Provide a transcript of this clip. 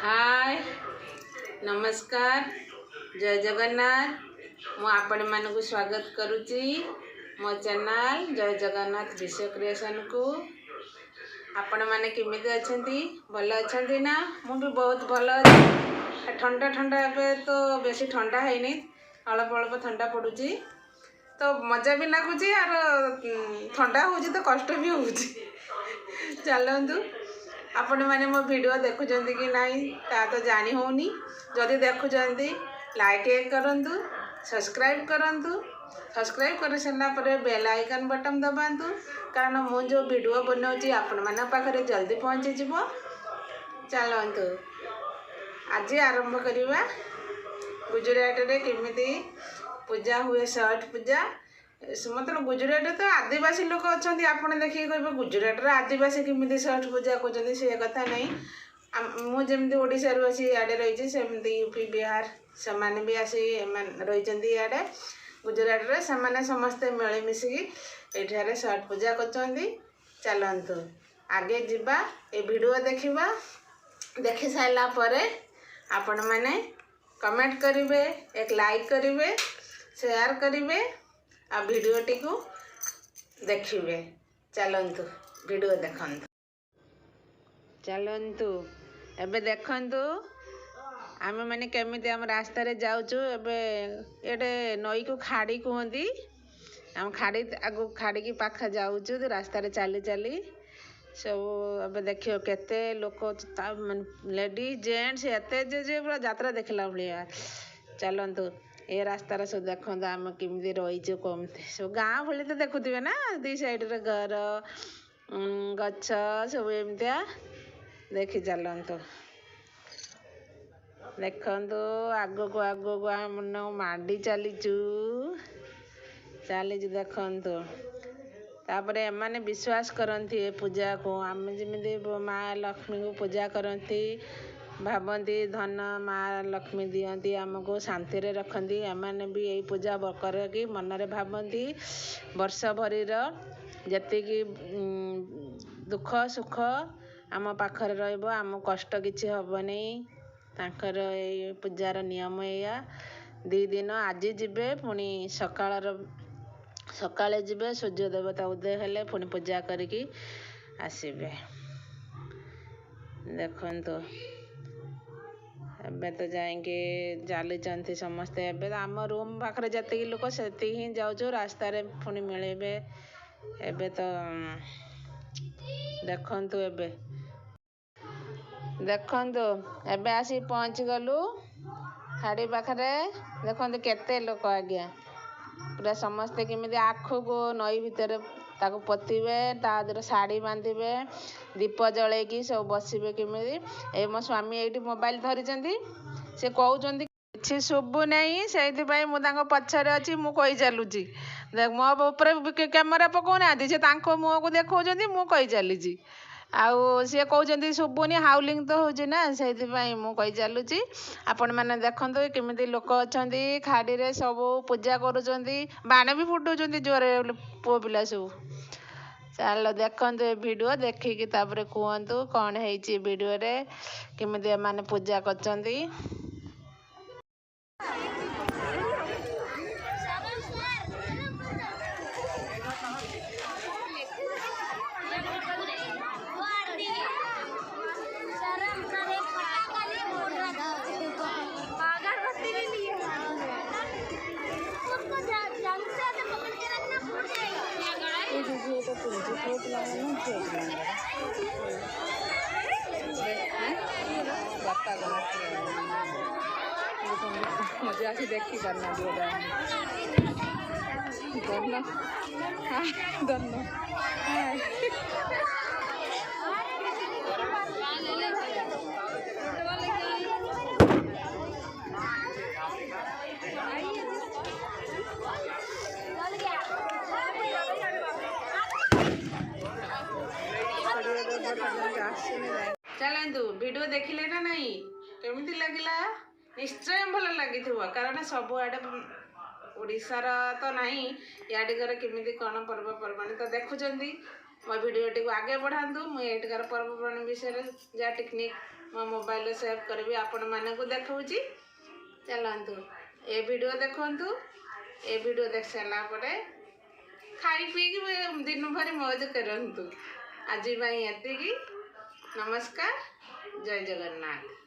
हाय नमस्कार जय जगन्नाथ मु आपण मानक स्वागत करुच्ची मो चैनल जय जगन्नाथ विश्व क्रिएशन को। आपण माने केमिति अछंती भल अछंती ना? मु भी बहुत भल अछि। ठंडा ठंडा ए तो बेसी ठंडा है नहीं, अल्प अल्प ठंडा पड़ुची तो मजा भी लगुची और ठंडा होची तो कष्ट भी होची। चलंतु आपण माने मो वीडियो देखुचंती कि नहीं ता तो जानी होनी। जदि देखुचंती लाइक करंतु, सब्सक्राइब करंतु। सब्सक्राइब कर सारा पर बेल आइकन बटन दबातु, कारण मु जो वीडियो बनाऊँगी आपण माने पाखरे जल्दी पहुँची जीवो। चलंतु आज आरंभ करिवा गुजरात रे केमिति पूजा हुए छठ पूजा। मतलब गुजरात तो आदिवासी लोक अच्छा आप देखिए कह गुजरात रे आदिवासी केमिति छठ पूजा कर से कथा नहीं। मुझे ओडिशा आसी इे रही सेमती यूपी बिहार से भी आसी रही इे गुजरात रे से समस्ते मिलमिशिकी ये छठ पूजा कर। चलतु आगे जीवा ए वीडियो देखा, देखि सारा पर आपण मैंने कमेंट करेंगे, एक लाइक करेंगे, शेयर करेंगे आ वीडियोटी को देखिए। चलतु वीडियो देखंतु। चलतु एबे देखंतु आम मैंने केमिति आम रास्ता रे जाऊचु। एबे एटे नई को खाड़ी कहती, आम खाड़ी आगु खाड़ी की पाखा जाऊचु रास्ता रे चली चली सब। एबे देखियो केते लोक लेडीज जेंट्स एते जे पूरा यात्रा देखला भलिया। चलतु ए रास्तार सब देखो आम केमी रही कमती सब गाँ भली तो देखुवे ना, दी साइड रे घर गछ सब एमतिया देखी। चलतु देखंतु आगो को आम मांडी चलीचु देखंतु। तापर एमाने विश्वास करती ए पूजा को, आम जमी माँ लक्ष्मी को पूजा करती भावती धन माँ लक्ष्मी दियंती आमको शांति रे रखती। एमाने भी यही पूजा करके मनरे भावती वर्ष भरीर जति दुख सुख आम पाखरे रहिबो, आम कष्ट किछि हबनी। तांकर ए पूजार नियम या दी दिन आज जिबे पुणी सकाळे जिबे सूर्य देवता उदय हेले पुणी पूजा करिकी आसिबे। देखंतु एबे तो जाएंगे चली समस्ते। एबे आम रूम पाखरे जति लोक से ही जाऊँ रास्ता रे पुणी मिलेबे। एबे तो देखंतु देखंतु एबे आसी पहुँच गलु खाड़ी पाखरे। देखंतु केते लोक आज्ञा पूरा समस्ते केमिति आखु को नई भितर ताको पतिबे, ता देहरे साड़ी बांधिबे, दीप जलैकी सब बसिबे केमिति। ए मो स्वामी एठी मोबाइल धरिचंती, से कहउचंती किछि सुबु नहीं, सेइथि पई मु तांको पछरे अछि, मु कहि चालुची। देख मो ऊपर कैमरा पकौ नाथि, से तांको मुह को देखौचंती, मु कहि चालिची। आउ सी कहउचंती सुबुनी हाउलिंग तो होची ना, सेइथि पई मु कहि चालुची। आपण माने देखंतु केमिति लोक अछंती खाड़ी रे सब पूजा करूचंती, बाण भी फुटौचंती जोरे पुओ पिला सब। चलो देखंतु ए वीडियो देखिकी तापरे कहंतु कौन हेची वीडियो रे केमिति माने पूजा करचंती। मुझे आसी देखी करना जोड़ा दोनों दोनों चलतु वीडियो देखिले ना नहीं केमिति लगिला? निश्चय भल लगी कारण सबुआडे ओडिशार तो नहीं याडिकर केमिति कौन पर्वपर्वाणी तो देखुंट मो भिडटी को आगे बढ़ातु मुझे पर्वपर्वाणी विषय जहाँ टेक्निक मो मोबाइल सेव करी आपण मानक देखी चलतु ए वीडियो देखु ए वीडियो देख सारापर खाई पी दिन भर मौज करतु आज एति नमस्कार जय जगन्नाथ।